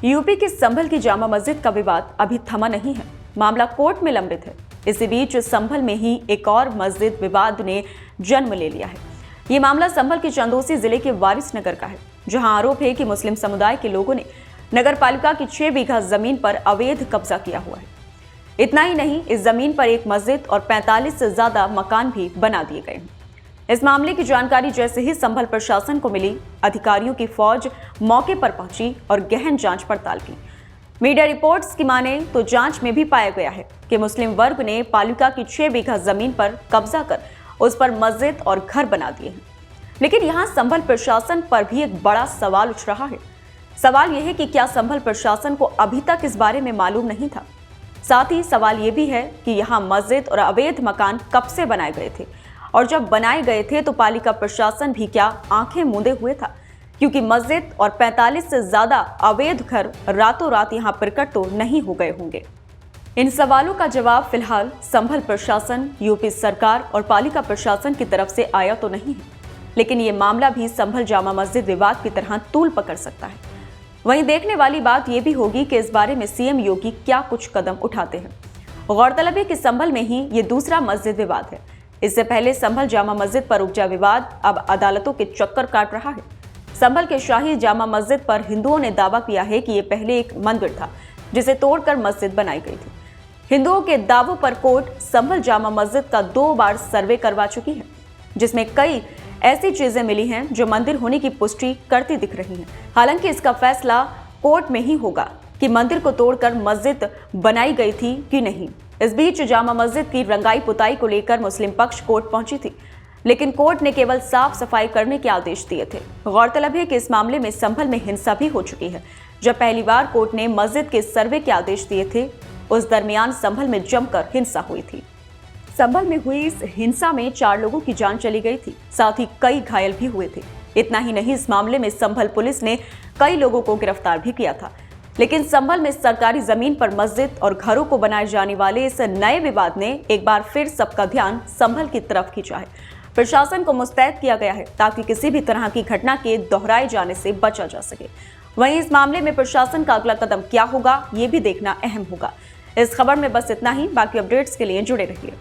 UP के संभल की जामा मस्जिद का विवाद अभी थमा नहीं है। मामला कोर्ट में लंबित है। इसी बीच संभल में ही एक और मस्जिद विवाद ने जन्म ले लिया है। ये मामला संभल के चंदौसी जिले के वारिसनगर का है, जहां आरोप है कि मुस्लिम समुदाय के लोगों ने नगर पालिका की 6 बीघा जमीन पर अवैध कब्जा किया हुआ है। इतना ही नहीं, इस जमीन पर एक मस्जिद और 45 से ज्यादा मकान भी बना दिए गए हैं। इस मामले की जानकारी जैसे ही संभल प्रशासन को मिली, अधिकारियों की फौज मौके पर पहुंची और गहन जांच पड़ताल की। मीडिया रिपोर्ट्स की माने तो जांच में भी पाया गया है कि मुस्लिम वर्ग ने पालिका की 6 बीघा जमीन पर कब्जा कर उस पर मस्जिद और घर बना दिए हैं। लेकिन यहां संभल प्रशासन पर भी एक बड़ा सवाल उठ रहा है। सवाल यह है कि क्या संभल प्रशासन को अभी तक इस बारे में मालूम नहीं था? साथ ही सवाल यह भी है कि यहाँ मस्जिद और अवैध मकान कब से बनाए गए थे, और जब बनाए गए थे तो पालिका प्रशासन भी क्या आंखें मूंदे हुए था? क्योंकि मस्जिद और 45 से ज्यादा अवैध घर रातों रात यहाँ प्रकट तो नहीं हो गए होंगे। इन सवालों का जवाब फिलहाल संभल प्रशासन, यूपी सरकार और पालिका प्रशासन की तरफ से आया तो नहीं है, लेकिन ये मामला भी संभल जामा मस्जिद विवाद की तरह तूल पकड़ सकता है। वहीं देखने वाली बात यह भी होगी कि इस बारे में सीएम योगी क्या कुछ कदम उठाते हैं। गौरतलब है कि संभल में ही ये दूसरा मस्जिद विवाद है। इससे पहले संभल जामा मस्जिद पर उपजा विवाद अब अदालतों के चक्कर काट रहा है। संभल के शाही जामा मस्जिद पर हिंदुओं ने दावा किया है कि यह पहले एक मंदिर था, जिसे तोड़कर मस्जिद बनाई गई थी। हिंदुओं के दावों पर कोर्ट संभल जामा मस्जिद का 2 बार सर्वे करवा चुकी है, जिसमें कई ऐसी चीजें मिली हैं जो मंदिर होने की पुष्टि करती दिख रही हैं। हालांकि इसका फैसला कोर्ट में ही होगा कि मंदिर को तोड़कर मस्जिद बनाई गई थी कि नहीं। इस बीच जामा मस्जिद की रंगाई पुताई को लेकर मुस्लिम पक्ष कोर्ट पहुंची थी, लेकिन कोर्ट ने केवल साफ सफाई करने के आदेश दिए थे। गौरतलब है कि इस मामले में संभल में हिंसा भी हो चुकी है। जब पहली बार कोर्ट ने मस्जिद के सर्वे के आदेश दिए थे, उस दरमियान संभल में जमकर हिंसा हुई थी। संभल में हुई इस हिंसा में 4 लोगों की जान चली गई थी, साथ ही कई घायल भी हुए थे। इतना ही नहीं, इस मामले में संभल पुलिस ने कई लोगों को गिरफ्तार भी किया था। लेकिन संभल में सरकारी जमीन पर मस्जिद और घरों को बनाए जाने वाले इस नए विवाद ने एक बार फिर सबका ध्यान संभल की तरफ खींचा है। प्रशासन को मुस्तैद किया गया है ताकि किसी भी तरह की घटना के दोहराए जाने से बचा जा सके। वहीं इस मामले में प्रशासन का अगला कदम क्या होगा, ये भी देखना अहम होगा। इस खबर में बस इतना ही। बाकी अपडेट्स के लिए जुड़े रहिए।